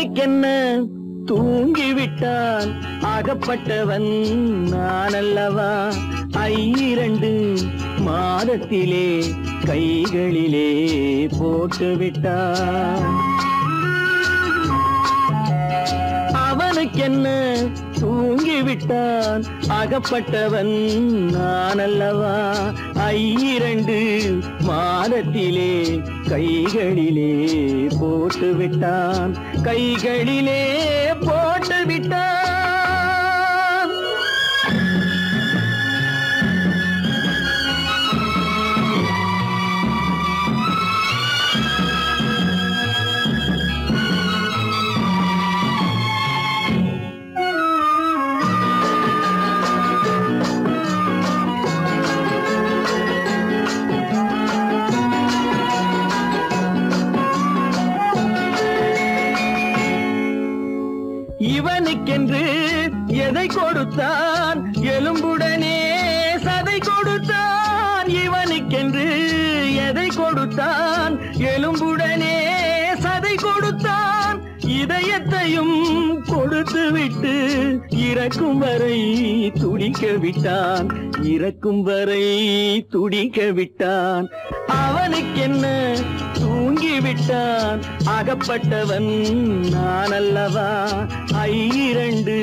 அவனுக்கென்ன தூங்கிவிட்டான் அகப்பட்டவன் நான் அல்லவா 2 மாதத்திலே கைகளிலே போட்டுவிட்டான் அவனுக்கென்ன தூங்கிவிட்டான் அகப்பட்டவன் நான் அல்லவா 2 மாதத்திலே கைகளிலே போட்டுவிட்டான் கைகளிலே போட்டுவிட்டான் இவனுக்கென்று எதை கொடுத்தான் எலும்புடனே சதை கொடுத்தான் இவனுக்கென்று எதை கொடுத்தான் எலும்புடனே சதை கொடுத்தான் இதயத்தையும் கொடுத்து விட்டு இறக்கும் வரை துடிக்க விட்டான் இறக்கும் வரை துடிக்க விட்டான் அவனுக்கென்ன தூங்கிவிட்டான் அகப்பட்டவன் நான் அல்லவா 2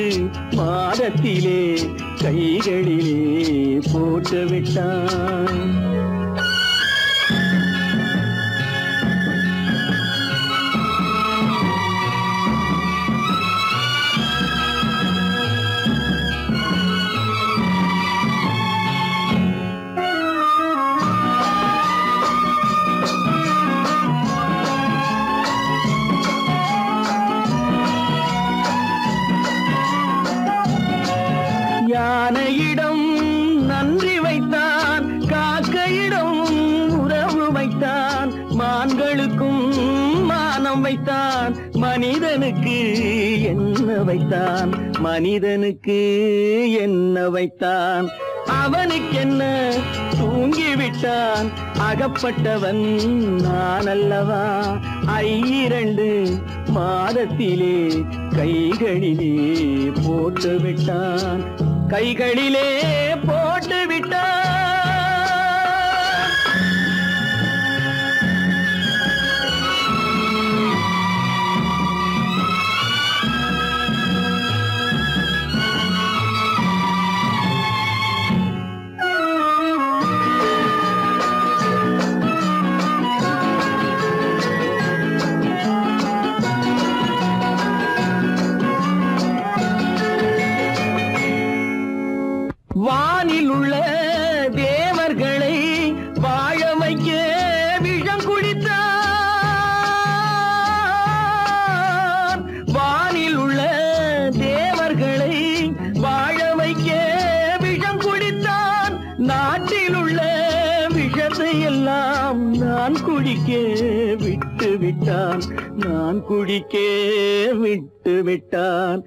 மாதத்திலே கைகளிலே போட்டுவிட்டான் யானையிடம் நன்றி வைத்தான் காக்கையிடம் உறவு வைத்தான் மான்களுக்கும் மானம் வைத்தான் மனிதனுக்கு என்ன வைத்தான் மனிதனுக்கு என்ன வைத்தான் அவனுக்கென்ன தூங்கிவிட்டான் அகப்பட்டவன் நான் அல்லவா 2 மாதத்திலே கைகளிலே போட்டுவிட்டான் கைகளிலே போட்டுவிட்டான் வானில் உள்ள தேவர்களை வாழ வைக்க விஷம் குடித்தான் வானில் உள்ள தேவர்களை வாழ வைக்க விஷம் குடித்தான் நாட்டில் உள்ள விஷத்தை எல்லாம் நான் குடிக்க விட்டு விட்டான் நான் குடிக்க விட்டு விட்டான்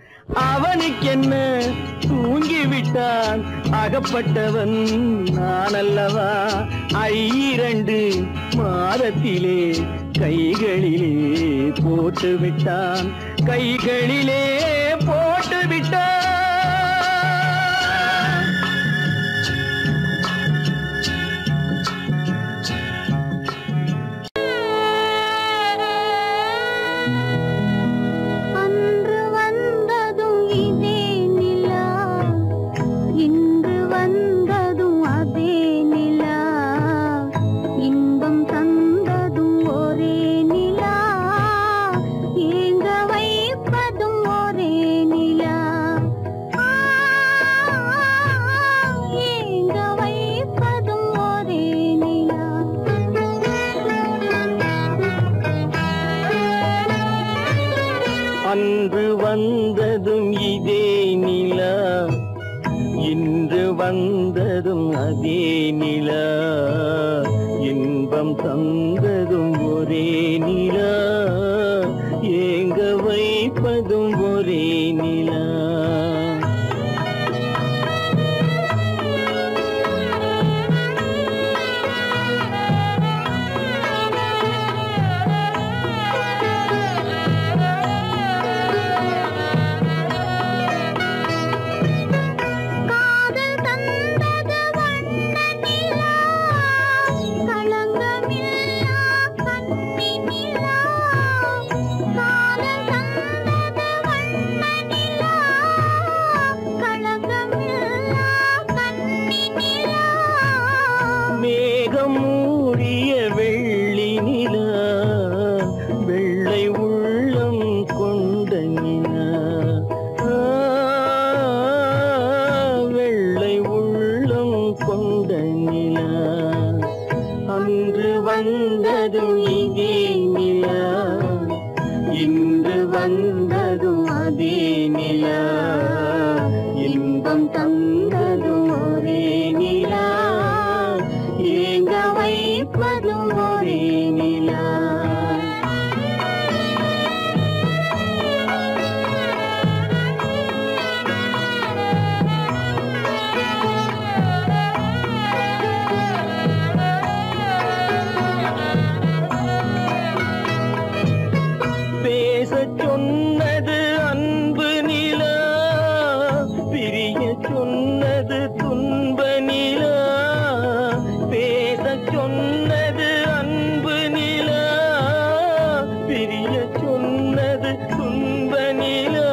அவனுக்கென்ன தூங்கிவிட்டான் அகப்பட்டவன் நான் அல்லவா 2 மாதத்திலே கைகளிலே போட்டுவிட்டான் கைகளிலே போட்டுவிட்டான் அன்று வந்ததும் இதே நிலா இன்று வந்ததும் அதே நிலா இன்பம் தந்ததும் ஒரே நிலா ஏங்க வைப்பதும் ஒரே நிலா வந்ததும் அதே நிலா, இன்பம் தந்ததும் ஒரே நிலா, ஏங்க வைப்பதும் ஒரே நிலா. பேசச் சொன்னது அன்பு நிலா, பிரிய சொன்னது துன்ப நிலா. பேசச் சொன்னது அன்பு நிலா, பிரிய சொன்னது துன்ப நிலா.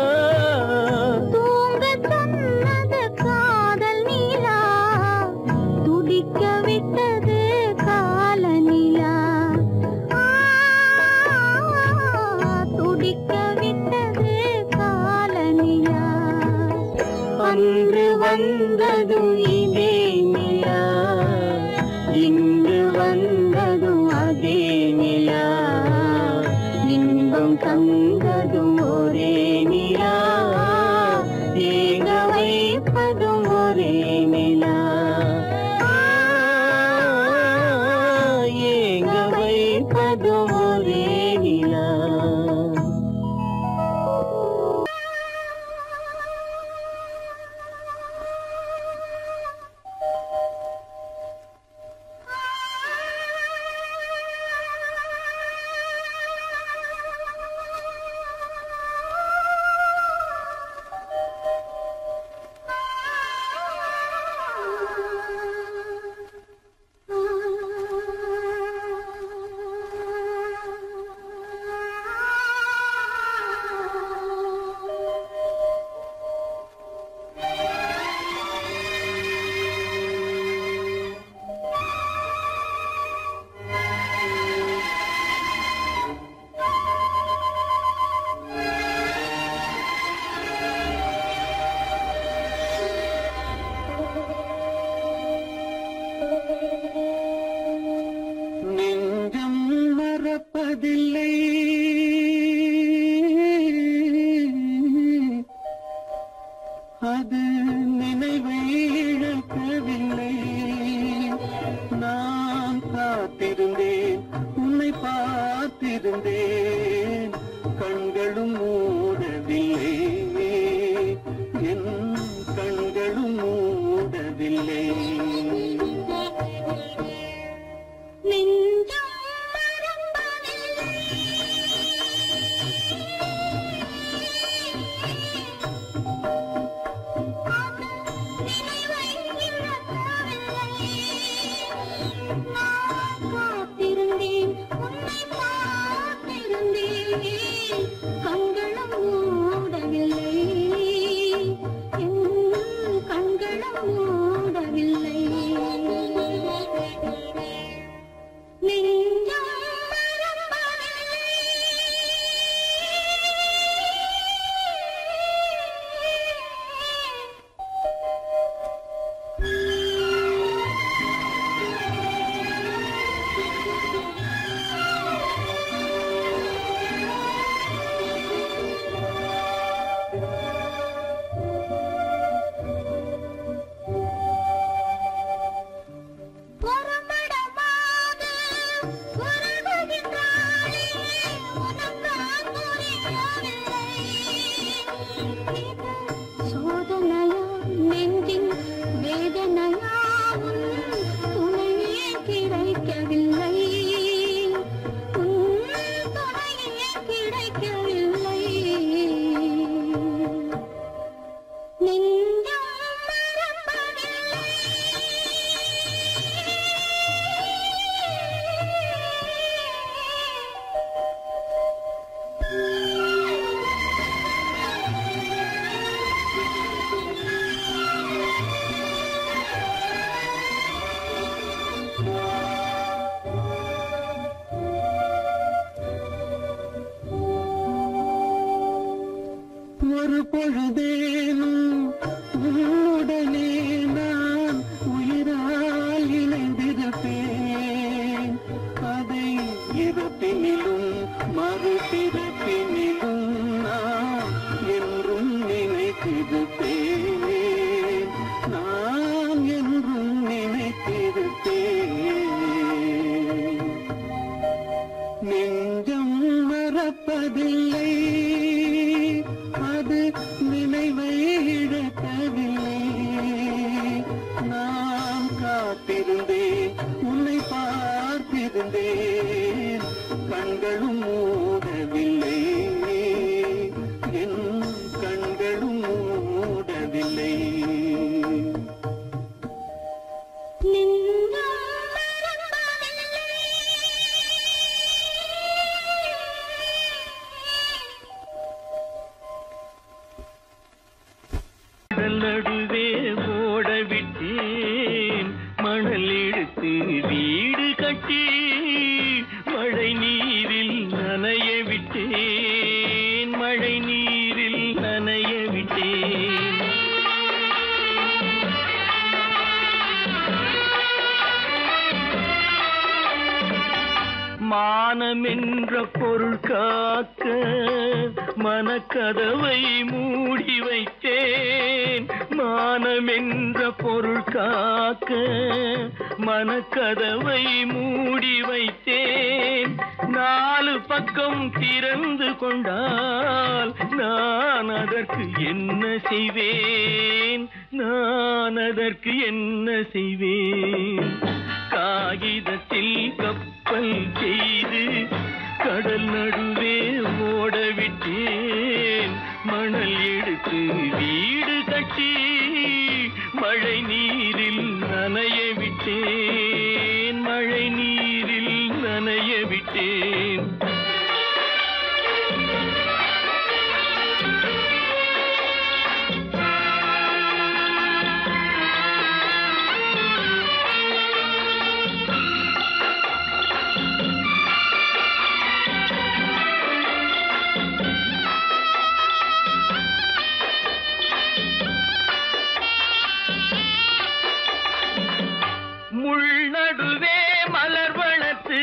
தூங்கச் சொன்னது காதல் நிலா, துடிக்க விட்டது கால நிலா. துடிக்க விட்டது கால நிலா. அன்று வந்ததும் இதே நிலா, இன்று வந்ததும் அதே நிலா, இன்பம் தந்ததும் ஒரே நிலா, ஏங்க வைப்பதும் ஒரே நிலா. ஏங்க வைப்பதும் ஒரே நிலா. நெஞ்சம் மறப்பதில்லை, அது நினைவை இழக்கவில்லை. நான் காத்திருந்தேன், உன்னை பார்த்திருந்தேன், கண்களும் மூடவில்லை, என் கண்களும் மூடவில்லை. நெஞ்சம் மறப்பதில்லை, அது நினைவை இழக்கவில்லை. நான் காத்திருந்தேன், உன்னை பார்த்திருந்தேன், கண்களும் மூடவில்லை, என் கண்களும் மூடவில்லை. நெஞ்சம் மறப்பதில்லை. புறப்படமாக உறவுகின்றாளே, உனக்கால் புரியவில்லை. இது சோதனையா நெஞ்சின் வேதனையா, உன் துணையே கிடைக்கவில்லை, உன் துணையே கிடைக்கவில்லை. நெஞ்சம் மறப்பதில்லை. ஒரு பொழுதேனும் உன்னுடனே நான் உயிரால் இணைந்திருப்பேன். அதை இறப்பினிலும் மறுபிறப்பினிலும் மறக்கவில்லை, அது நினைவை இழக்கவில்லை. நான் காத்திருந்தேன், உன்னை பார்த்திருந்தேன், கண்களும் மூடவில்லை, என் கண்களும் மூடவில்லை. நடுவே ஓடவிட்டேன், மணல் எடுத்து வீடு கட்டி மழை நீரில் நனைய விட்டேன், மழை நீரில் நனைய விட்டேன். மானமென்ற பொருள் காக்க மனக்கதவை மூடி வைத்தேன், மானமென்ற பொருள் காக்க மனக்கதவை மூடி வைத்தேன். 4 பக்கம் திறந்து கொண்டால் நான் அதற்கு என்ன செய்வேன், நான் அதற்கு என்ன செய்வேன்? காகிதத்தில் கப்பல் செய்து கடல் நடுவே ஓடவிட்டேன், மணல் எடுத்து வீடு கட்டி மழை நீரில் நனைய விட்டேன், மழை நீரில் நனைய விட்டேன். முள்நடுவே மலர் வளர்த்து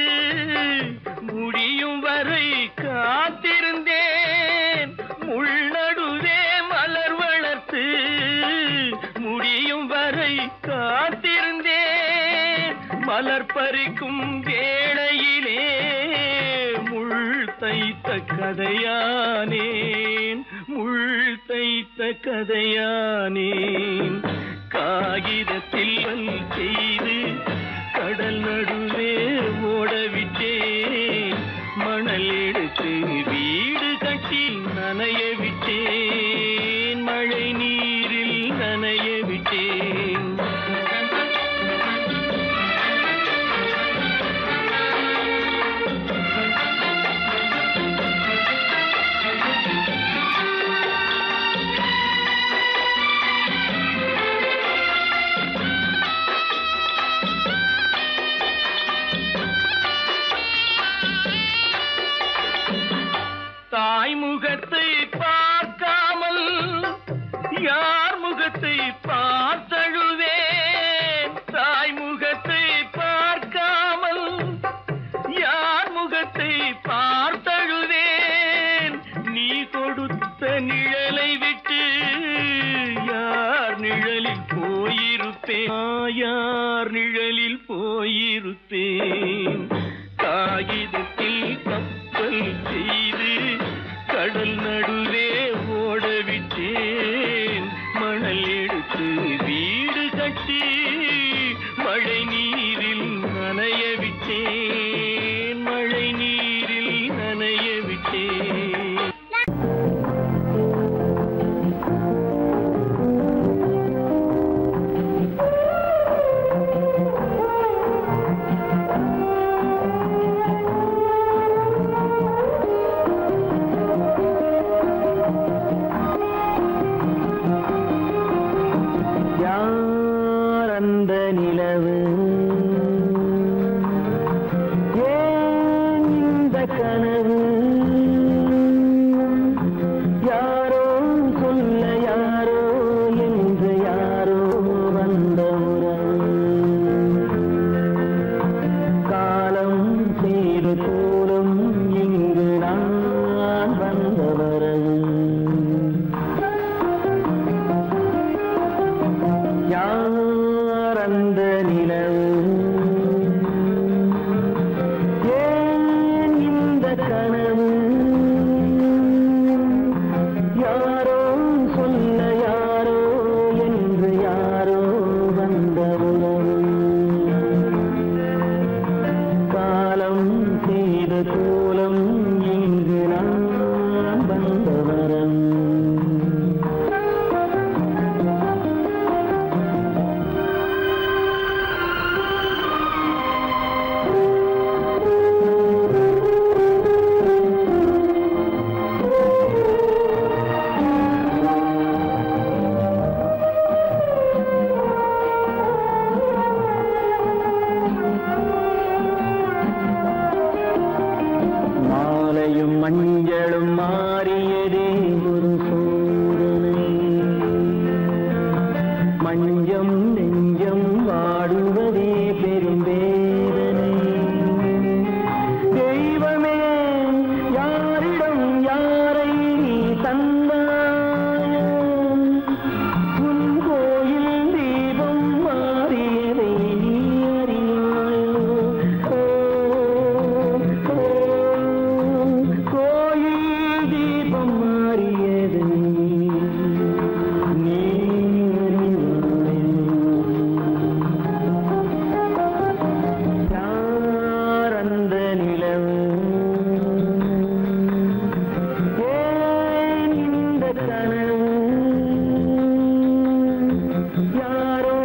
முடியும் வரை காத்திருந்தேன், முள்நடுவே மலர் வளர்த்து முடியும் வரை காத்திருந்தேன். மலர் பறிக்கும் வேளையிலே முள் தைத்த கதையானேன், முள் தைத்த கதையானேன். காகிதத்தில் செய்து கடல் நடுவே ஓடவிட்டேன், மணல் எடுத்து வீடு கட்டி நனைய விட்டேன், மழை நீரில் நனைய விட்டேன். தாய் முகத்தை பார்க்காமல் யார் முகத்தை பார்த்தழுவேன், தாய் முகத்தை பார்க்காமல் யார் முகத்தை பார்த்தழுவேன். நீ கொடுத்த நிழலை விட்டு யார் நிழலில் போயிருப்பேன், யார் நிழலில் போயிருப்பேன். காகிதத்தில் கப்பல் செய்து கடல் நடுவே ஓடவிட்டேன், மணல் எடுத்து வீடு கட்டி மழை நீரில் நனைய விட்டேன், மழை நீரில் நனைய விட்டேன். நாளும் மாறியதே ஒரு சோதனை. மஞ்சம் நெஞ்சம் வாடுவதே பெரும் வேதனை. தெய்வமே யாரிடம் யாரை நீ தந்தாயோ, உன் கோயில் தீபம் மாறியதை நீ அறியாயோ. கோயில் தீபம் மாறியதை நீ யார் அந்த நிலவு, ஏன் இந்த கனவு, யாரோ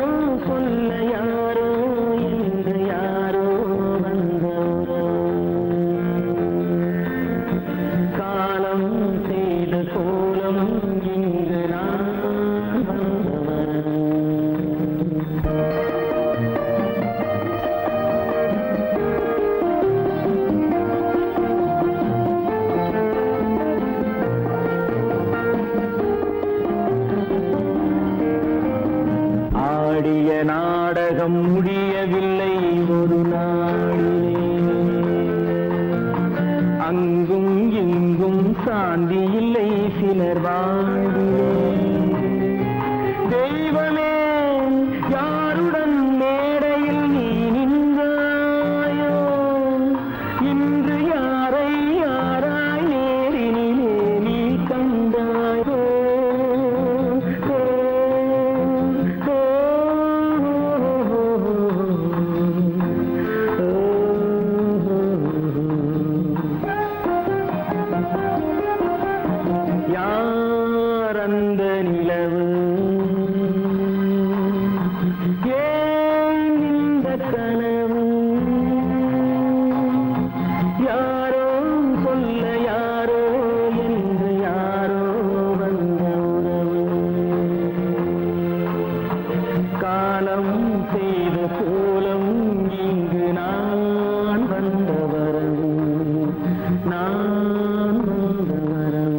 சொல்ல யாரோ என்று யாரோ வந்த காலம் செய்த கோலம் இங்கு நான் வந்தவன். ஆடிய நாடகம் முடியவில்லை ஒரு நாளிலே, அங்கும் இங்கும் சாந்தி இல்லை சிலர் வாழ்விலே. தெய்வமே யாருடன் மேடையில் நீ நின்றாயோ, இன்று யாரை யாராய் நேரினிலே நீ கண்டாயோ. யார் அந்த நிலவு, ஏன் இந்த கனவு, யாரோ சொல்ல யாரோ என்று யாரோ வந்த உறவு. காலம் செய்த கோலம் இங்கு நான் வந்த வரவு, நான் வந்த வரவு.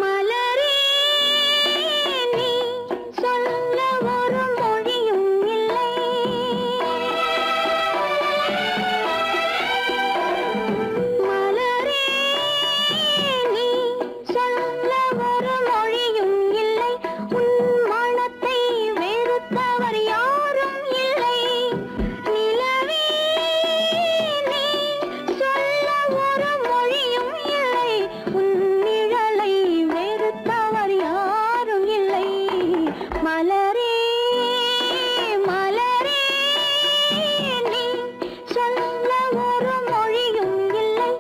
மலரே நீ சொல்ல ஒரு மொழியும் இல்லை. மலரே நீ சொல்ல ஒரு மொழியும் இல்லை. உன் மனத்தை வெறுத்தவர் யாரும் இல்லை. நிலவே நீ சொல்ல ஒரு மொழியும் இல்லை. உன் நிழலை வெறுத்தவர் யாரும் இல்லை. மலரே மலரே நீ சொல்ல ஒரு மொழியும் இல்லை.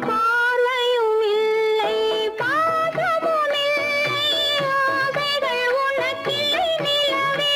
பார்வையும் இல்லை, பாசமும் இல்லை, ஆசைகள் உனக்கில்லை நிலவே.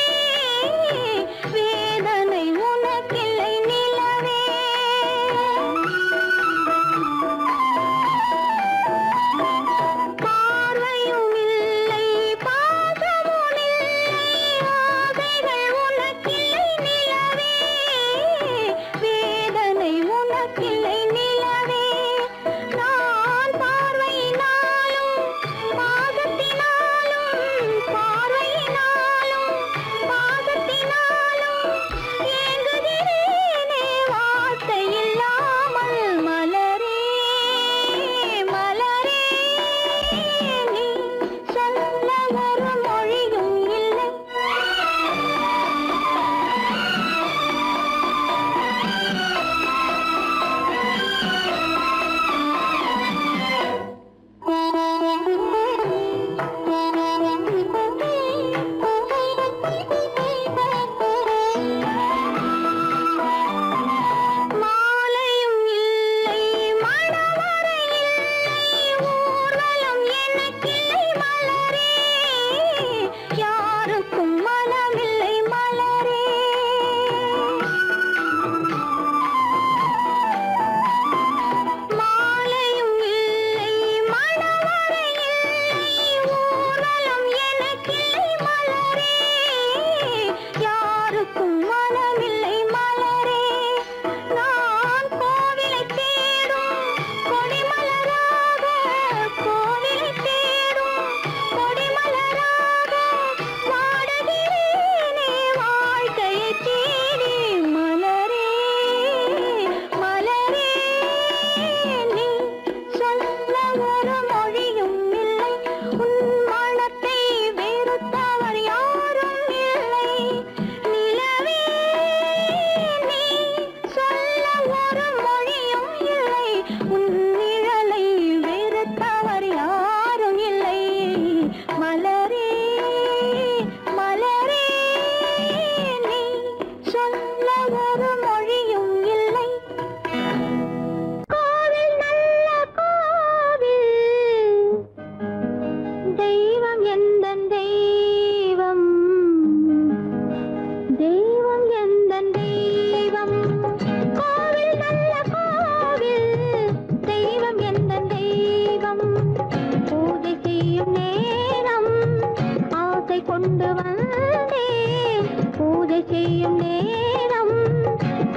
செய்யும் நேரம்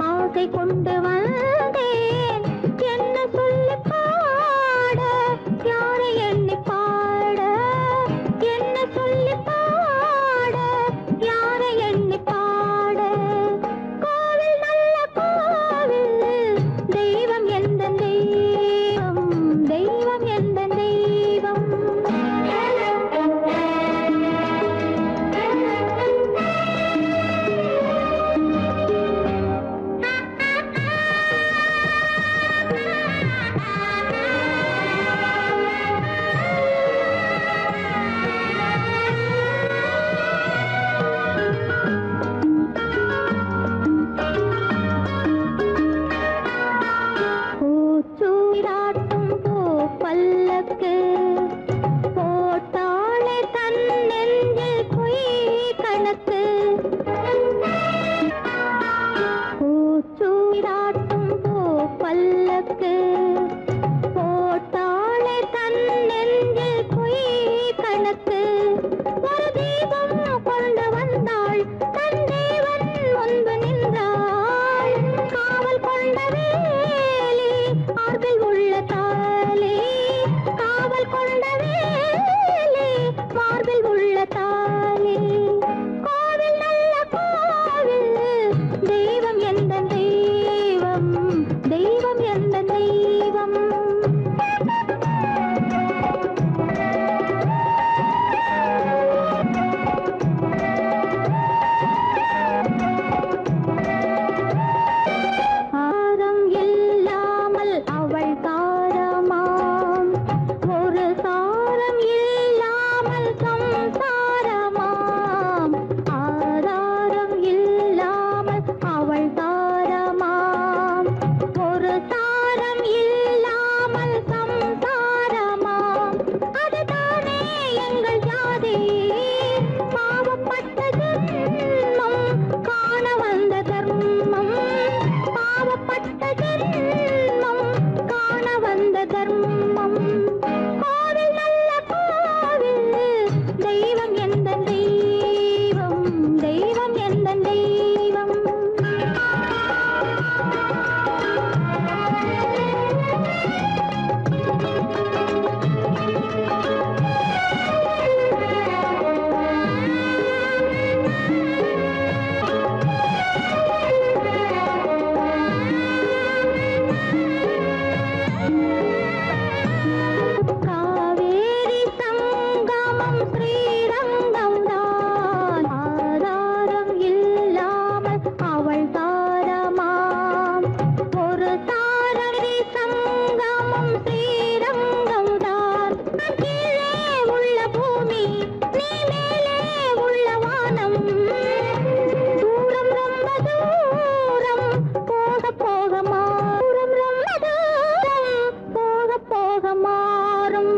ஆசை கொண்டு வந்தேன் என்ன சொல்லி பாட யாரை எண்ணி பாட என்ன சொல்லி பாட யாரை எண்ணி பாட கோவில் நல்ல கோவில் தெய்வம் எந்த தெய்வம் தெய்வம் எந்த தெய்வம் பூச்சூராட்டும் பூ பல்லக்கு போட்டாளே தன் நெஞ்சில் பொய் கணக்கு பூச்சூராட்டும் பூ பல்லக்கு போட்டாளே தன் நெஞ்சில் பொய் கணக்கு ஒரு தீபம் கொண்டு வந்தாள் தன் தேவன் முன்பு நின்றாள் காவல் கொண்ட வேலி மார்பில் உள்ள தாலி காவல் கொண்ட வேலி மார்பில் உள்ள தாலி கோவில் நல்ல கோவில் தெய்வம் எந்த தெய்வம் தெய்வம் எந்த தெய்வம் ஆரம் இல்லாமல் அவள் தாரமாம் ஒரு சாரம் இல்லாமல் சம்சாரமாம் ஆதாரம் இல்லாமல் அவள் தாரமாம் ஒரு சாரம் இல்லாமல் சம்சாரமாம் அதுதானே எங்கள் ஜாதி பாவப்பட்ட ஜென்மம் காண வந்த தர்மம் பாவப்பட்ட ஜென்மம் காண வந்த தர்மம் கோவில் நல்ல கோவில் தெய்வம் எந்த தெய்வம் தெய்வம் எந்த தெய்வம் காவேரி சங்கமம் ஸ்ரீரங்கம் தான் ஆதாரம் இல்லாமல் அவள் தாரமாம் ஒரு தாரரி சங்கமம் ஸ்ரீரங்கம் தான் கீழே உள்ள பூமி நீ மேலே உள்ள வானம் தூரம் ரொம்ப தூரம் போக போக மாறும் ரொம்ப தூரம் போக போக மாறும்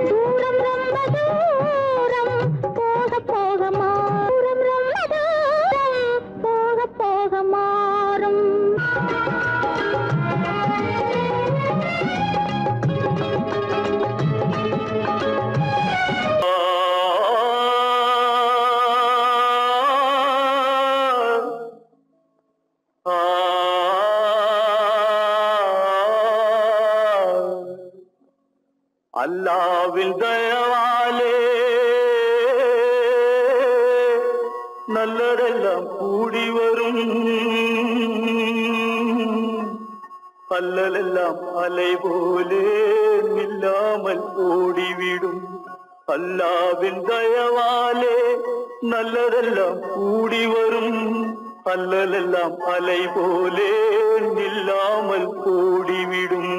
தூரம் ரொம்ப தூரம் போக போக மாறும் ரொம்ப தூரம் போக போக மாறும் அல்லாவின் தயவாலே நல்லதெல்லாம் கூடி வரும் அல்லலெல்லாம் அலை போலே நில்லாமல் ஓடிவிடும் அல்லாவின் தயவாலே நல்லதெல்லாம் கூடி வரும் அல்லலெல்லாம் அலை போலே நில்லாமல் ஓடிவிடும்.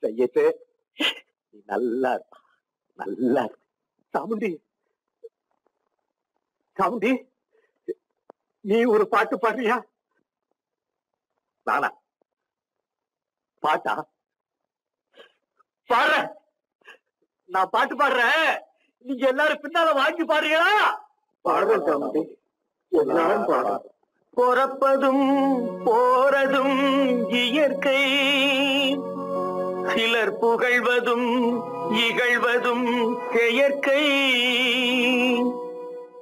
செய்யட்டு நீ நல்லா நல்லா சாமுண்டி சாமுண்டி நீ ஒரு பாட்டு பாடுறியா? நானா பாட்டா பாடுற? நான் பாட்டு பாடுறேன், நீங்க எல்லாரும் பின்னால வாங்கி பாடுறீங்களா? பாடுறேன் சாமி, எல்லாரும் பாடுறோம். பொறப்பதும் போறதும் இயற்கை, சிலர் புகழ்வதும் இகழ்வதும் செயற்கை,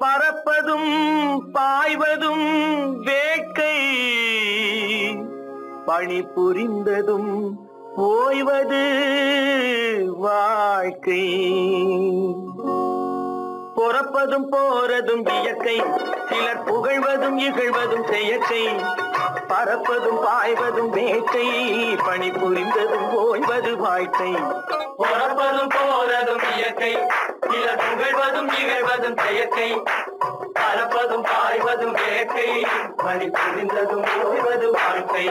பறப்பதும் பாய்வதும் வேட்கை, பணி புரிந்ததும் ஓய்வது வாழ்க்கை. பொறப்பதும் போறதும் இயற்கை, சிலர் புகழ்வதும் இகழ்வதும் செயற்கை, பறப்பதும் பாய்வதும் வேட்கை, பணி புரிந்ததும் ஓய்வது வாழ்க்கை. பொறப்பதும் போறதும் இயற்கை, சிலர் புகழ்வதும் இகழ்வதும் செயற்கை, பறப்பதும் பாய்வதும் வேட்கை, பணி புரிந்ததும் ஓய்வது வாழ்க்கை.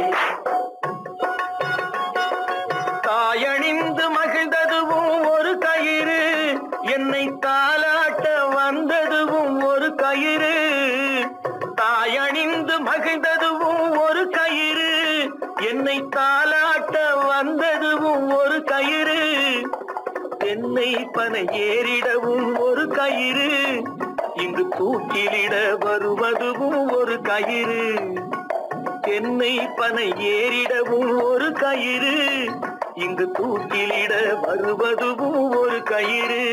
தாயணிந்து மகிழ்ந்ததுவும் ஒரு கயிறு, என்னை தாலாட்ட வந்ததுவும் ஒரு கயிறு. தாயணிந்து மகிழ்ந்ததுவும் ஒரு கயிறு, என்னை தாலாட்ட வந்ததுவும் ஒரு கயிறு. தென்னை பனை ஏறிடவும் ஒரு கயிறு, இங்கு தூக்கிலிட வருவதுவும் ஒரு கயிறு. தென்னை பனை ஏறிடவும் ஒரு கயிறு, இங்கு தூக்கிலிட வருவதுவும் ஒரு கயிறு.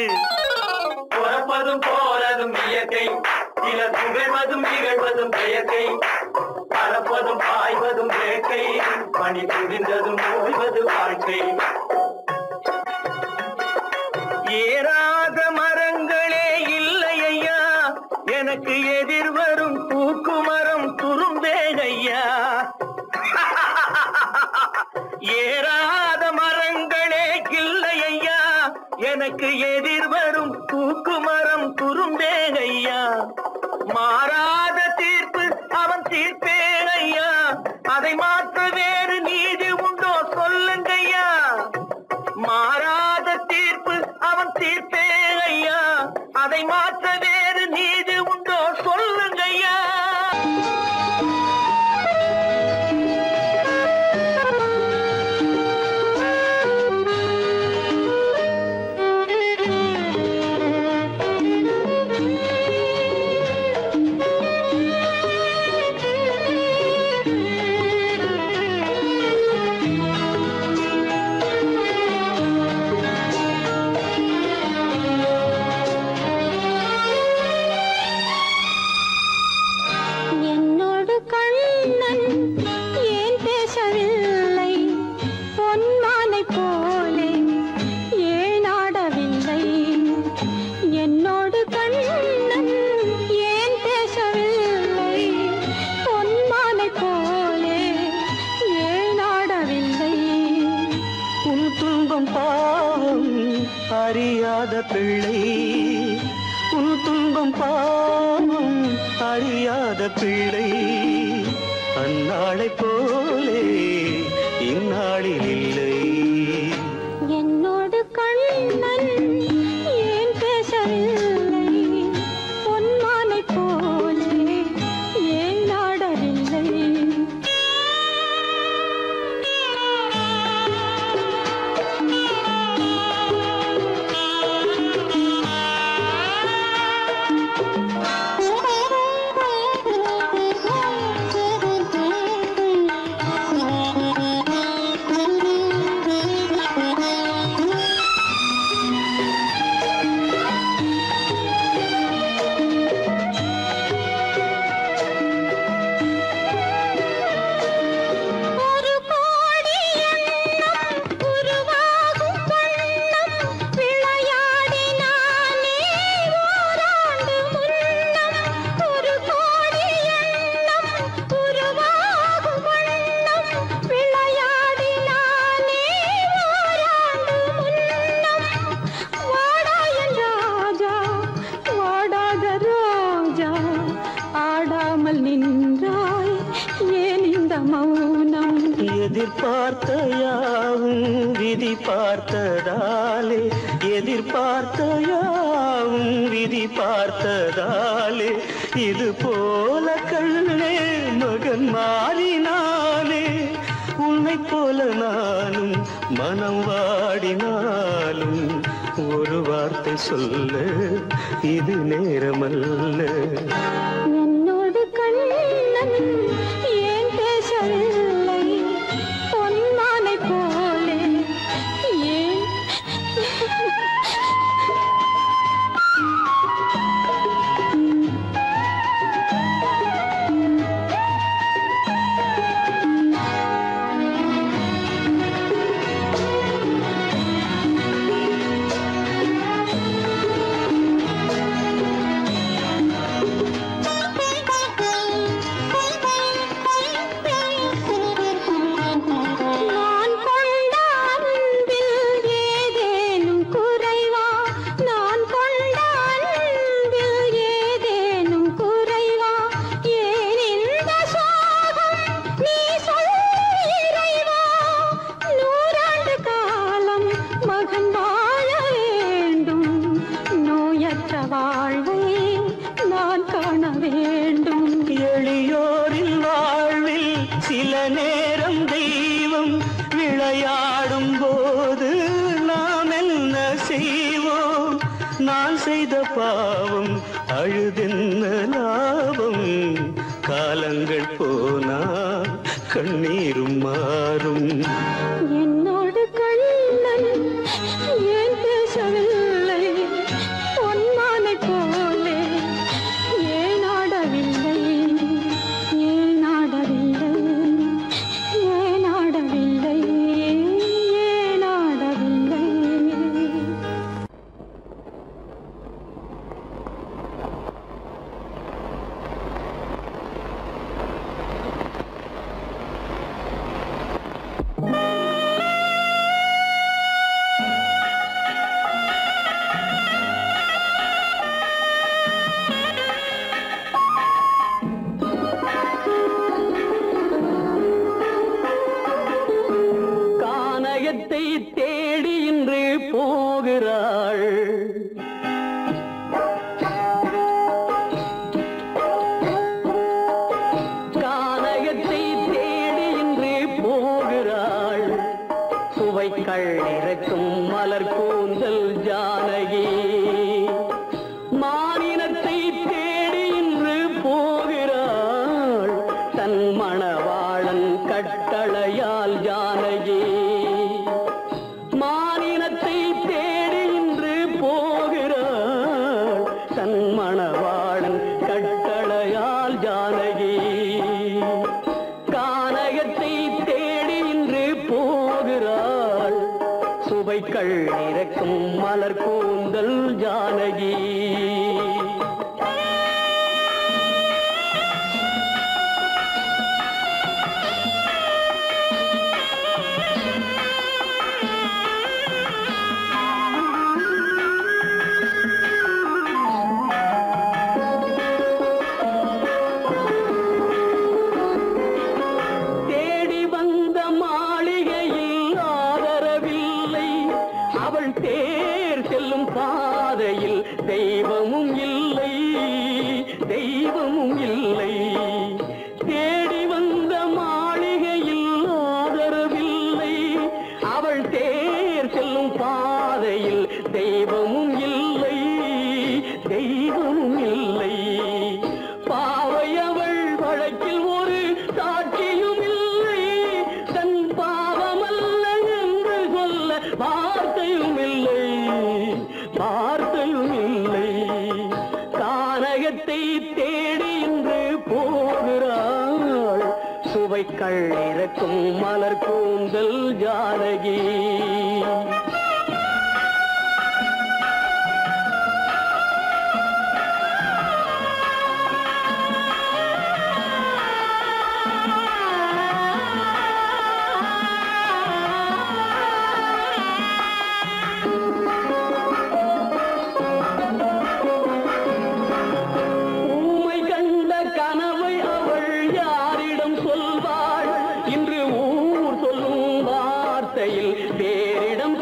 பொறப்பதும் போறதும் இயற்கை, சிலர் புகழ்வதும் இகழ்வதும் செயற்கை, பறப்பதும் பாய்வதும் வேட்கை, பணி புரிந்ததும் ஓய்வது வாழ்க்கை. ஏறாத மரங்களே இல்லை ஐயா, எனக்கு எதிர்வரும் தூக்குமரம் துரும்பேகையா. ஏறாத மரங்களே இல்லை ஐயா, எனக்கு எதிர்வரும் தூக்குமரம் துரும்பேகையா. மாறாத தீர்ப்பு அவன் தீர்ப்பேகையா, அதை மாற்ற வேறு நீதி உண்டோ சொல்லுங்கய்யா. மாறாத தீர்ப்பு அவன் தீர்ப்பேகையா, அதை மாற்ற வேறு நீதி உண்டோ சொல்லுங்கய்யா. அறியாத பிள்ளை, உன் துன்பம் பாவம் அறியாத பிள்ளை. அந்நாளை போலே இந்நாளில் இல்லை. என்னோடு கண்ணன் ஏன் பேசவில்லை, பொன்மானை போலே ஏன் நாடவில்லை. எதிர்பார்த்த யாவும் விதி பார்த்ததாலே, எதிர்பார்த்த யாவும் விதி பார்த்ததாலே, இது போல கண்ணே மகன் மாறினாலே. உன்னை போல நானும் மனம் வாடினாலும் ஒரு வார்த்தை சொல்ல இது நேரமல்ல. என்னோடு கண்ணன் ஏன் பேசவில்லை பொன்மானை போலே ஏன் எளியோரின் வாழ்வில் சில நேரம் தெய்வம் விளையாடும் போது நாம் என்ன செய்வோம்? நான் செய்த பாவம் அழுதென்ன லாபம்? காலங்கள் போனால் கண்ணீரும் மாறும். என்னோடு கண்ணன் ஏன் பேசவில்லை பொன்மானை போலே ஏன் ஆடவில்லை ஏன் ஆடவில்லை ஏன் ஆடவில்லை ஏன் ஆடவில்லை? கானகத்தை தேடி இன்று போகிறாள். கானகத்தை தேடி இன்று போகிறாள். சுவைக்கள் இறக்கும் மலர் கூந்தல் ஜானகி. மானினத்தை தேடி இன்று போகிறாள். தன் மணவாளன் கட்டளையால் ஜானகி. மானினத்தை தேடி இன்று போகிறாள். தன் மணவாளன் கட்டளையால் ஜானகி. கானகத்தை தேடி இன்று போகிறாள். சுவைக்கள் இறக்கும் மலர் கூந்தல் ஜானகி. தேடி வந்த மாளிகையில் ஆதரவில்லை. அவள் தேர் செல்லும் பாதையில் தெய்வமும் இல்லை தெய்வமும் இல்லை. தேடி வந்த மாளிகையில் ஆதரவில்லை. அவள் தேர் செல்லும் பாதையில் தெய்வமும் இல்லை தெய்வமும் இல்லை. பாவை அவள் வழக்கில் ஒரு சாட்சியும் இல்லை. தன் பாவமல்ல என்று சொல்ல வார்த்தையும் இல்லை வார்த்தையும் இல்லை. கானகத்தை தேடி இன்று போகிறாள். சுவைக்கள் இறக்கும் மலர் கூந்தல் ஜானகி. ஊமை கண்ட கனவை அவள் யாரிடம் சொல்வாள்? இன்று ஊர் சொல்லும் வார்த்தையில் பேரிடம்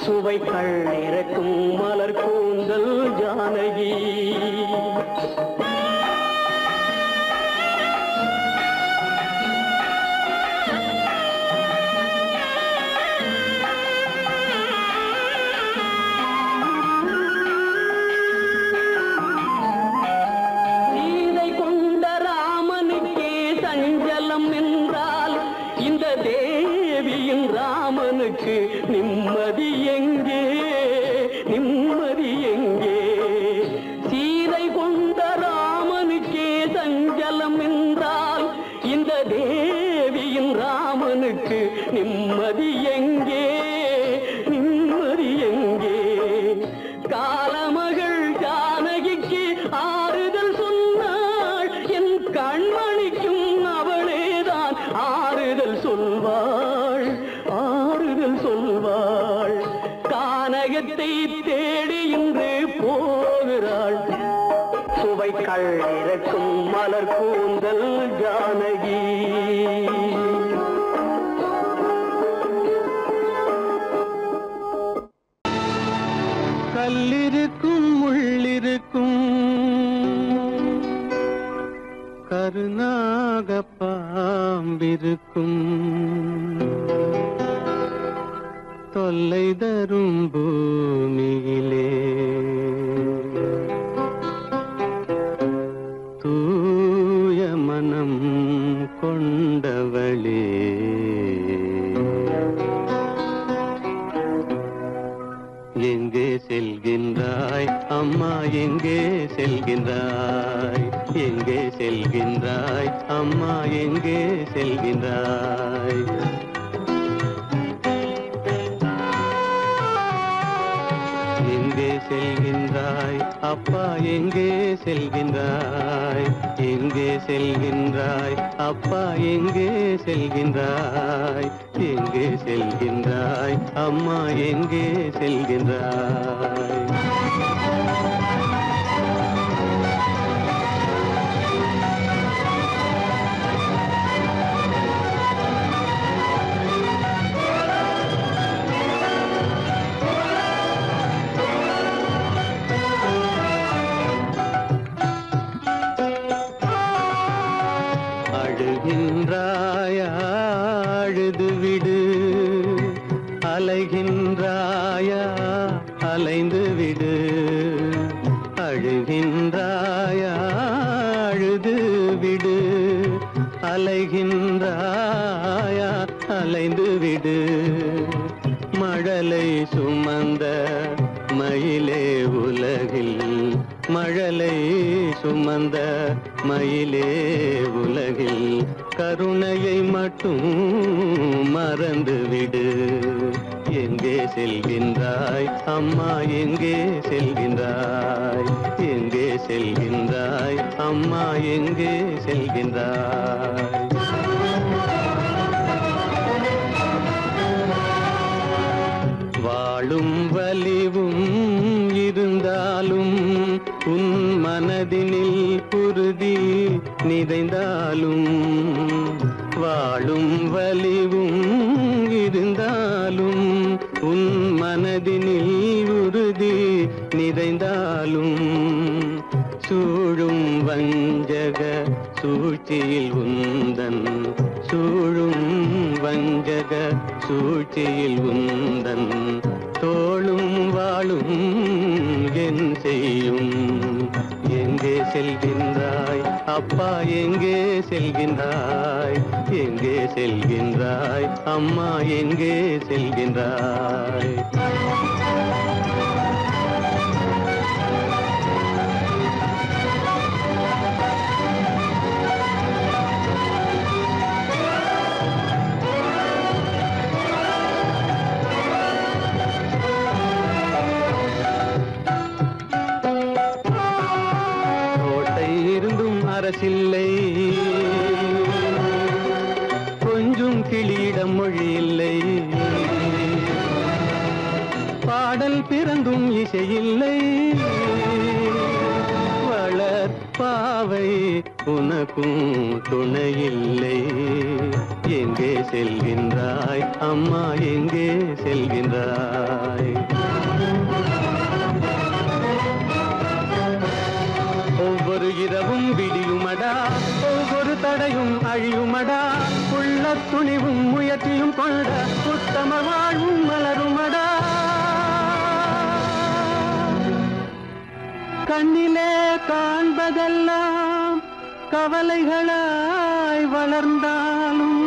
சுவைகள் இறக்கும் மலர் கூந்தல் ஜானகி. சீதை கொண்ட ராமனுக்கே சஞ்சலம் என்றால் இந்த தேவியின் ராமனுக்கு நிம்மதி எங்கே, நிம்மதி எங்கே? சீதை கொண்ட ராமனுக்கே சஞ்சலம் என்றால் இந்த தேவியின் ராமனுக்கு நிம்மதி எங்கே, நிம்மதி எங்கே? காலமகள் ஜானகிக்கு ஆறுதல் சொன்னாள், என் கண்மணிக்கும் அவளேதான் ஆறுதல் சொல்வாள், ஆறுதல் சொல்வாள். கானகத்தை தேடி இன்று போகிறாள், சுவைகள் இறக்கும் மலர் கூந்தல் ஜானகி. கல்லிருக்கும் முள்ளிருக்கும் கருநாக பாம்பிருக்கும் தொல்லை தரும் பூமியிலே தூய மனம் கொண்டவளே எங்கே செல்கின்றாய் அம்மா, எங்கே செல்கின்றாய், எங்கே செல்கின்றாய் அம்மா, எங்கே செல்கின்றாய்? எங்கே செல்கின்றாய் அப்பா, எங்கே செல்கின்றாய், எங்கே செல்கின்றாய் அப்பா, எங்கே செல்கின்றாய், எங்கே செல்கின்றாய் அம்மா, எங்கே செல்கின்றாய்? அழுகின்றாயா, அழுது விடு, அலைகின்றாயா, அலைந்து விடு. அழுகின்றாயா, அழுது விடு, அலைகின்றாயா, அலைந்து விடு. மழலை சுமந்த மயிலே உலகில், மழலை சுமந்த மயிலே உலகில் கருணையை மட்டும் மறந்துவிடு. எங்கே செல்கின்றாய் அம்மா, எங்கே செல்கின்றாய், எங்கே செல்கின்றாய் அம்மா, எங்கே செல்கின்றாய்? வாழும் வலிவும் இருந்தாலும் உன் மனதினில் உறுதி நிறைந்தாலும், வாழும் வலிவும் இருந்தாலும் உன் மனதினில் உறுதி நிறைந்தாலும், சூழும் வஞ்சக சூழ்ச்சியில் உந்தன், சூழும் வஞ்சக சூழ்ச்சியில் உந்தன் தோளும் வாழும் என் செய்யும்? எங்கே செல்கின்றாய் அப்பா, எங்கே செல்கின்றாய், எங்கே செல்கின்றாய் அம்மா, எங்கே செல்கின்றாய்? அரசில்லை, கொஞ்சம் கிளியிடம் மொழி இல்லை, பாடல் பிறந்தும் இசையில்லை, வளர்ப்பாவை உனக்கும் துணையில்லை. எங்கே செல்கின்றாய் அம்மா, எங்கே செல்கின்றாய்? நிலையும் அழியுமடா, உள்ள துணிவும் முயற்சியும் கொண்ட உத்தம வாழ்வும் மலருமடா. கண்ணிலே காண்பதெல்லாம் கவலைகளாய் வளர்ந்தாலும்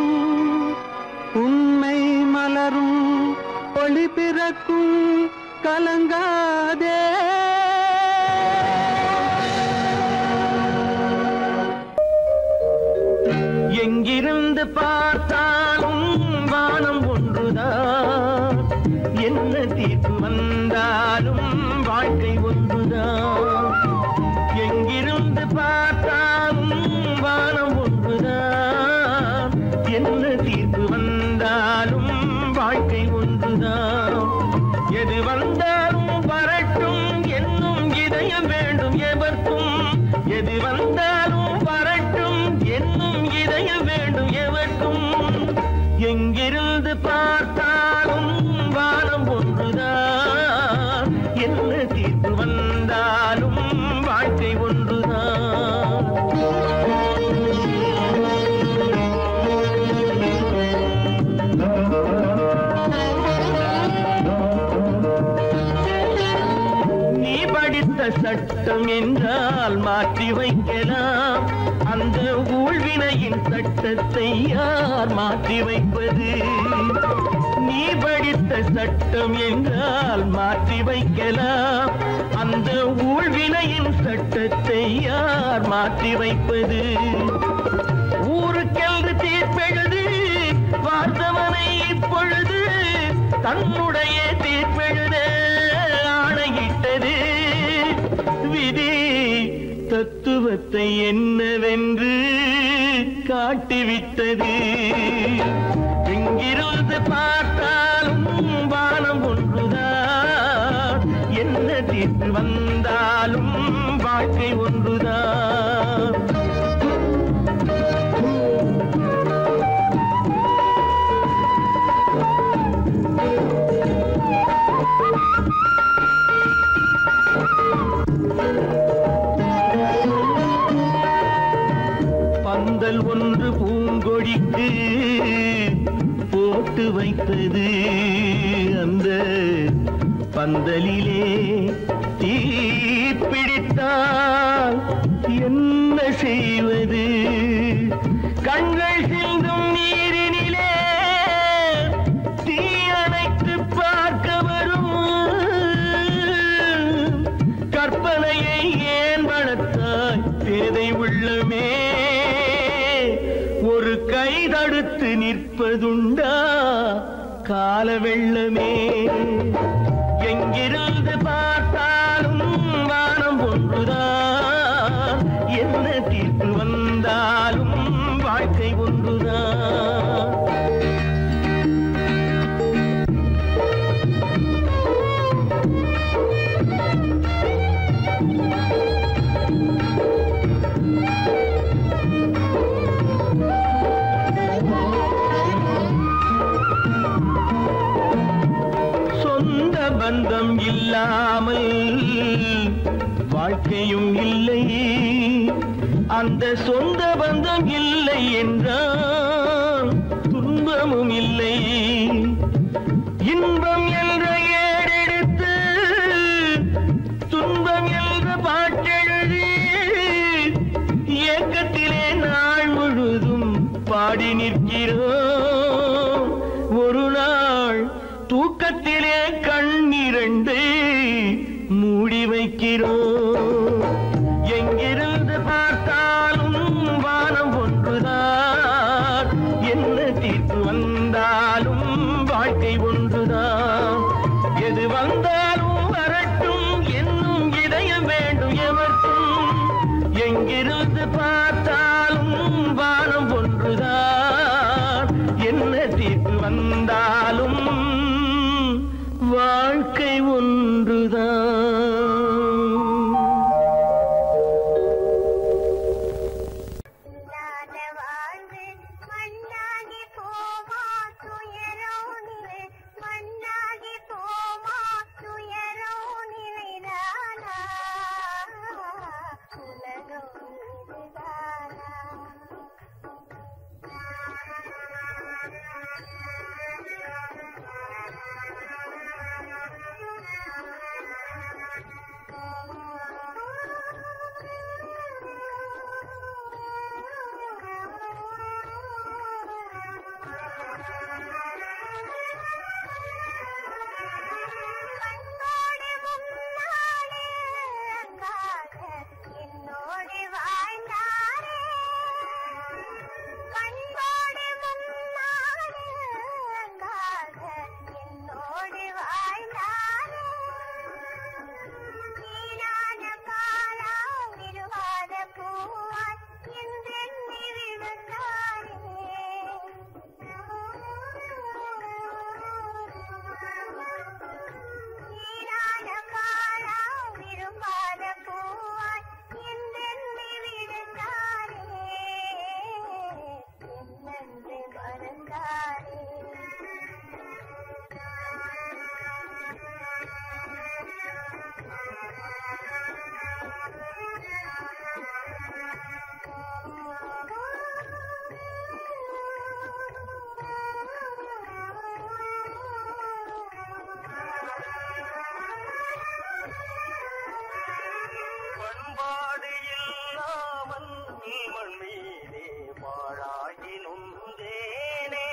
உண்மை மலரும், ஒளி பிறக்கும், கலங்காதே. எங்கிருந்து பார்த்தாலும் வானம் ஒன்றுதான், என்ன தீர்ப்பு வந்தாலும் வாழ்க்கை ஒன்றுதான். எங்கிருந்து பார்த்தாலும் வானம் ஒன்றுதான், என்ன தீர்ப்பு வந்தாலும் வாழ்க்கை ஒன்றுதான். எது வந்தாலும் வரட்டும் என்னும் இதயம் வேண்டும் எவர்க்கும், எது வந்தாலும் வரட்டும் என்னும் இதயம் வேண்டும் எவர்க்கும். எங்கிருந்து பார்த்தாலும் வானம் ஒன்றுதான், என்ன தீர்ப்பு வந்தாலும் வாழ்க்கை ஒன்றுதான். நீ படித்த சட்டம் என்றால் மாற்றி வைக்கலாம், அந்த ஊழ்வினையின் சட்டத்தை யார் மாற்றி வைப்பது? நீ படித்த சட்டம் என்றால் மாற்றி வைக்கலாம், அந்த ஊழ்வினையின் சட்டத்தை யார் மாற்றி வைப்பது? ஊருக்கென்று தீர்ப்பெழுது பார்த்தவனை இப்பொழுது தன்னுடைய தீர்ப்பெழுத ஆணையிட்டது விதி. தத்துவத்தை என்னவென்று காட்டிவிட்டது. எங்கிருந்து பார்த்தாலும் வானம் ஒன்றுதான், என்ன தீர்ப்பு வந்தாலும் வாழ்க்கை ஒன்றுதான். பந்தல் ஒன்று பூங்கொடிக்கு போட்டு வைத்தது, அந்த பந்தலிலே தீ பிடித்தால் என்ன செய்வது? கண்கள் சிந்தும் நீரினிலே தீ அணைத்து பார்க்க வரும், கற்பனையை ஏன் வளர்த்தாய் பேதை உள்ளமே? ஒரு கை தடுத்து நிற்பதுண்டா கால வெள்ளமே? எங்கிருந்து பார்த்தாலும் வானம் ஒன்றுதான், என்ன தீர்ப்பு வந்தாலும் வாழ்க்கை ஒன்றுதான். பந்தம் இல்லாமல் வாழ்க்கையும் இல்லை, அந்த சொந்த பந்தம் இல்லை என்றால் துன்பமும் இல்லை. இன்பம் என்ற ஏடெடுத்து துன்பம் என்ற பாட்டெழுதி ஏக்கத்திலே நாள் முழுதும் பாடி நிற்கிறோம். ஒரு நாள் தூக்கத்திலே கண்ணிரண்டை மூடி வைக்கிறோம். எங்கிருந்து பார்த்தாலும் வானம் ஒன்றுதான், என்ன தீர்ப்பு வந்தாலும் வாழ்க்கை ஒன்றுதான். எது வந்தாலும் வரட்டும் என்னும் இதயம் வேண்டும் எவர்க்கும். எங்கிருந்து பார்த்தாலும் வானம் ஒன்றுதான், என்ன தீர்ப்பு வந்தாலும் வாழ்க்கை ஒன்றுதான். பண்பாடு இல்லாமல் மண் மீதே பாழாகி நொந்தேனே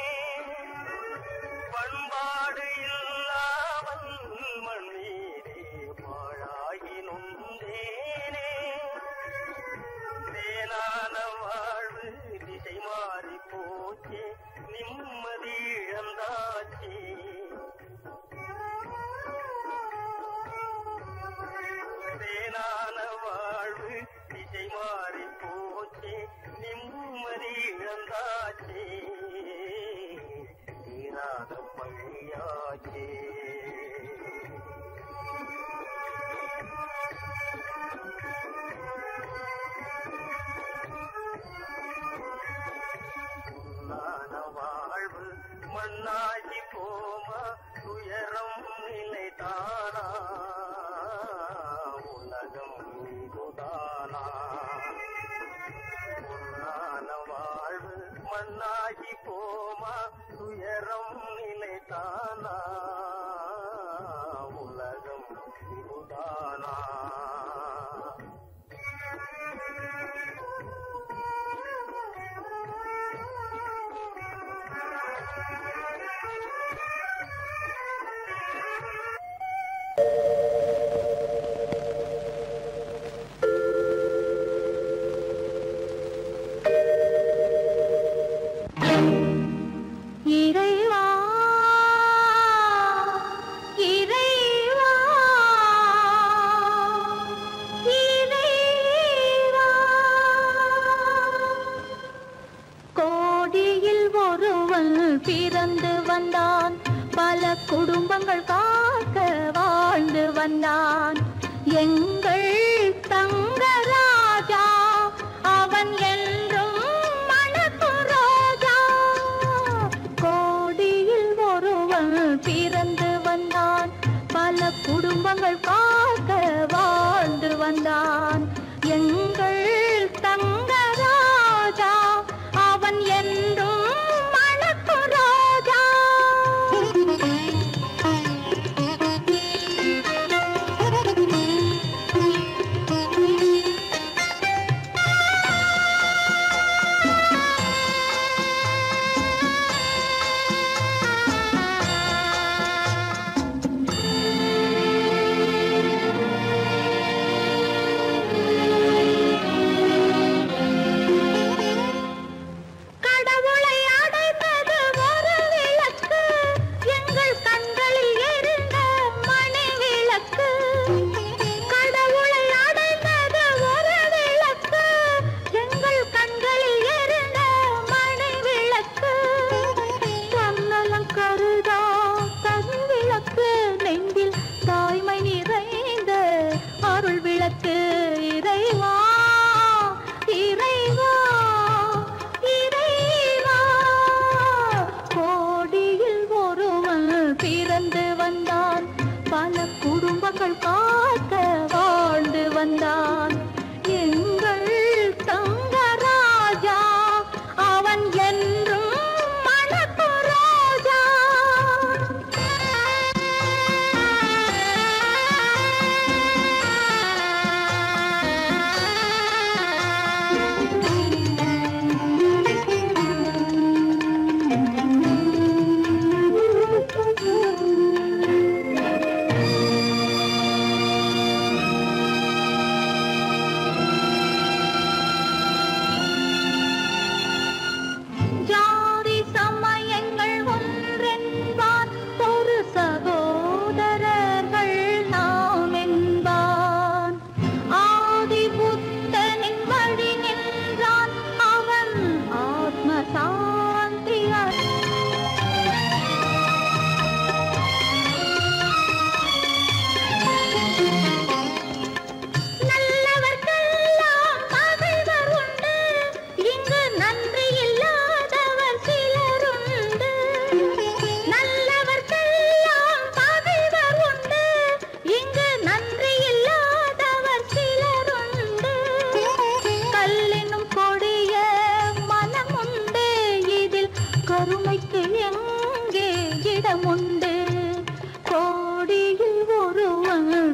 பண்பாடு இல்லாமல் மண் மீதே பாழாகி நொந்தேனே தேனான வாழ்வு திசை மாறி போச்சே நிம்மதி இழந்தாச்சே தேனான வாழ்வு திசை மாறி போச்சே நிம்மதி இழந்தாச்சே தீராத பழியாச்சே வாழ்வு மண்ணாகி போமா துயரம் நிலைத்தானா உலகம் இதுதானா பொன்னான வாழ்வு மண்ணாகி போமா துயரம் நிலைத்தானா உலகம் இதுதானா இறைவா இறைவா இறைவா கோடியில் ஒருவன் பிறந்து வந்தான் பல குடும்பங்கள் காக்க வாழ்ந்து வந்தான் எங்கள் தங்கராஜா அவன் என்றும் மணக்கும் ரோஜா கோடியில் ஒருவன் பிறந்து வந்தான் பல குடும்பங்கள் காக்க வாழ்ந்து வந்தான் எங்கள் தங்கராஜா அவன் என்றும் மணக்கும் ரோஜா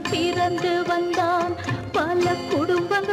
பிறந்து வந்தான் பல குடும்பங்கள்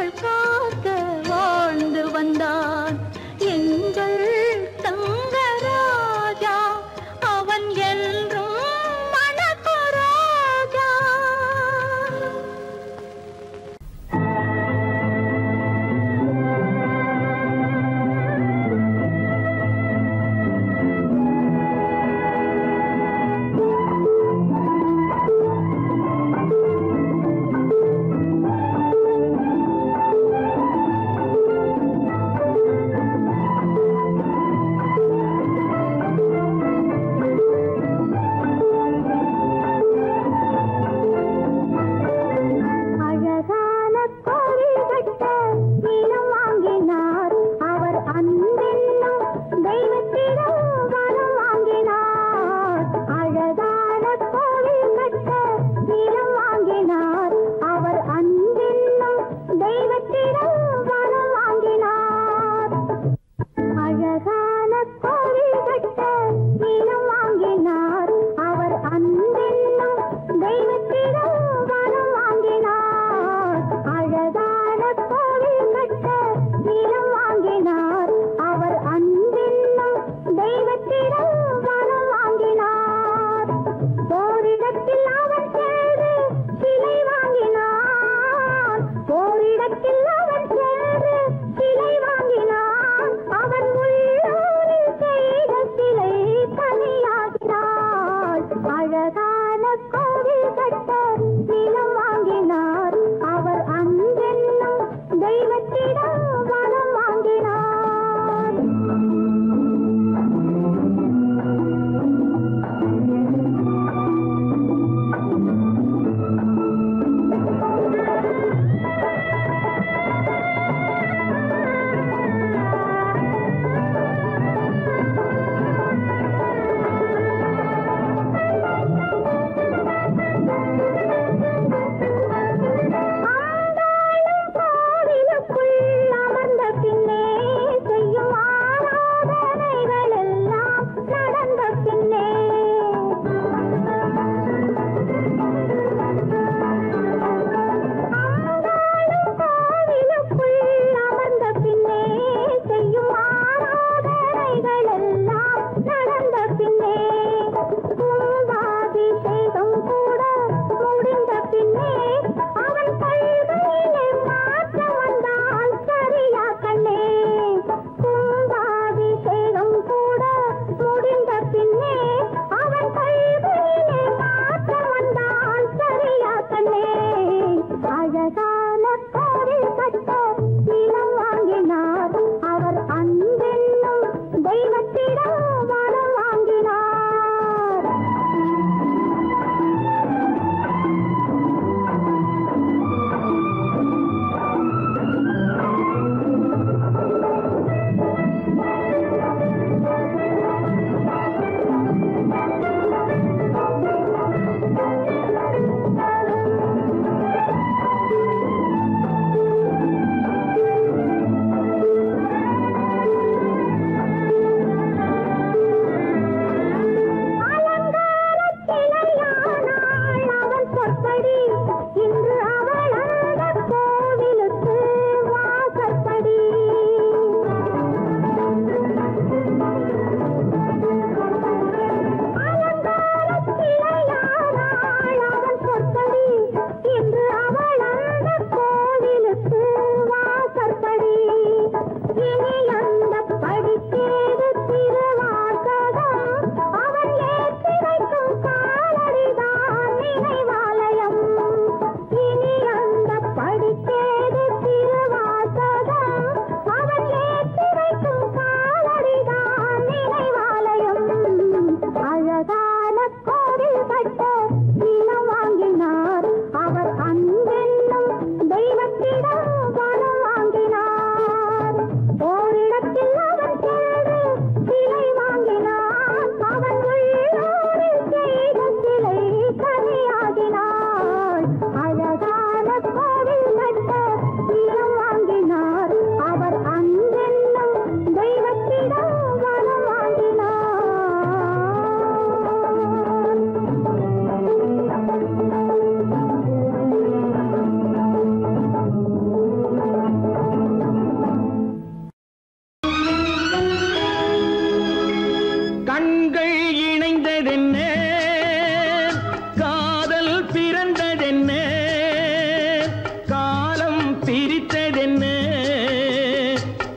நிலம் வாங்கினார். அவர் அன்பென்னும் தெய்வத்திடம் வரம் வாங்கினார்.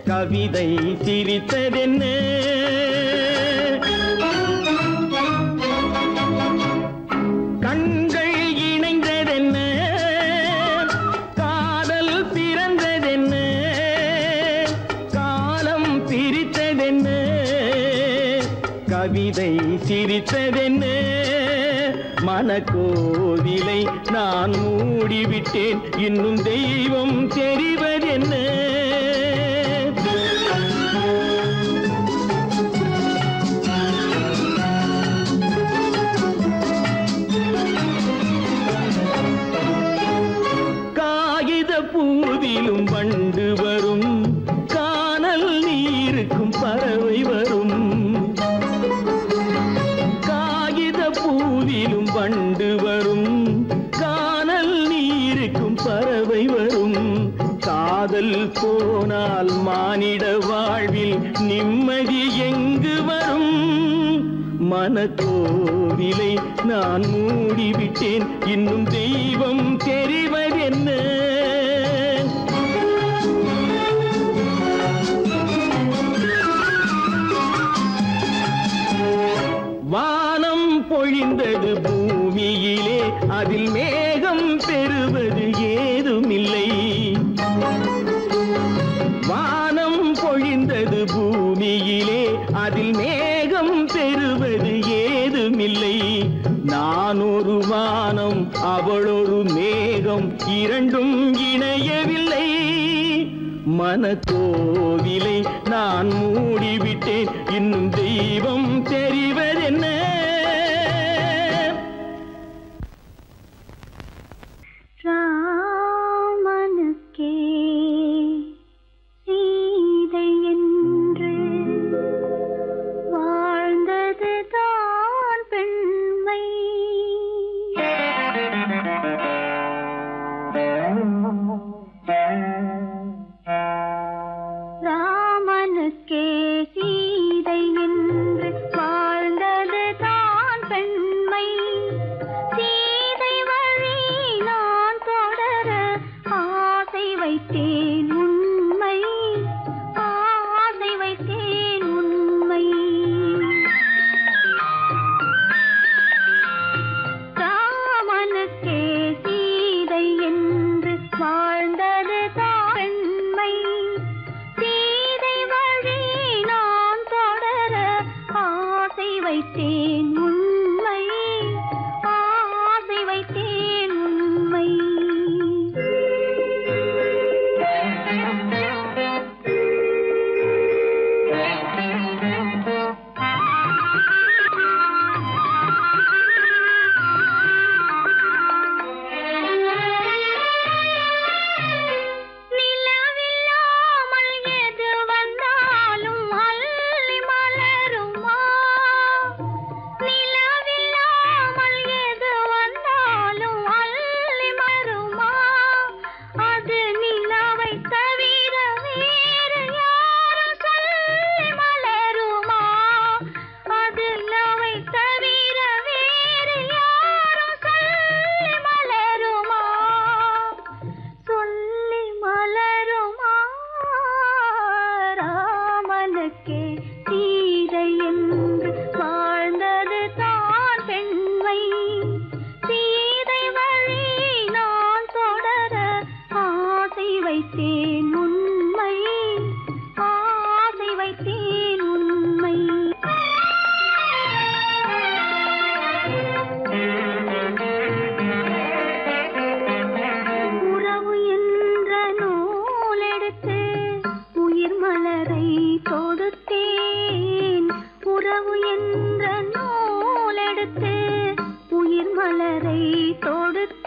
கவிதை சிரித்ததென்ன கண்கள் இணைந்ததென்ன காதல் பிறந்ததென்ன காலம் பிரித்ததென்ன கவிதை சிரித்ததென்ன மனக்கோவிலை நான் மூடிவிட்டேன் இன்னும் தெய்வம் தெரிவதென்ன காகித பூவிலும் வண்டு வரும் கானல் நீருக்கும் பறவை வரும் காகித பூவிலும் வண்டு வரும் கானல் நீருக்கும் பறவை வரும் காதல் போனால் மானிட வாழ்வில் நிம்மதி எங்கு வரும் மனக்கோவிலை நான் மூடிவிட்டேன் இன்னும் தெய்வம் தெரிவதென்ன வானம் பொழிந்தது பூமியிலே அதில் மேகம் மேகம் பெறுவது ஏதுமில்லை. வானம் பொழிந்தது பூமியிலே, அதில் மேகம் பெறுவது ஏதுமில்லை. நான் ஒரு வானம், அவளொரு மேகம், இரண்டும் இணையவில்லை. மனக்கோவிலை நான் மூடிவிட்டேன், இன்னும் தெய்வம் தெரிவதென்ன? ராமனுக்கே சீதை என்று வாழ்ந்தது தான் பெண்மை. ராமனுக்கே சீதை என்று வாழ்ந்தது தான் பெண்மை. சீதை வழி நான் தொடர ஆசை வைத்தேன் உண்மை, ஆசை வைத்தேன் உண்மை. ராமனுக்கே சீதை என்று வாழ்ந்தது தான் பெண்மை. சீதை வழி நான் தொடர ஆசை வைத்தேன் உண்மை, ஆசை வைத்தேன் உண்மை. நிலவில்லாமல் எது வந்தாலும் அள்ளி மலருமா? நிலவில்லாமல் எது வந்தாலும் அள்ளி மலருமா? அது நிலவை தவிர வேறு யாரும் சொல்லி மலருமா? அது நிலவை தவிர வேறு யாரும் சொல்லி மலருமா? சொல்லி மலருமா? ராமனுக்கே சீதை என்று வாழ்ந்தது தான் பெண்மை. சீதை வழி நான் தொடர ஆசை வைத்தேன் உண்மை, ஆசை வைத்தேன் உண்மை. உறவு என்ற நூலெடுத்து உயிர் மலரை தொடுத்தேன். உறவு என்ற நூலெடுத்து உயிர் மலரை தொடுத்தேன்.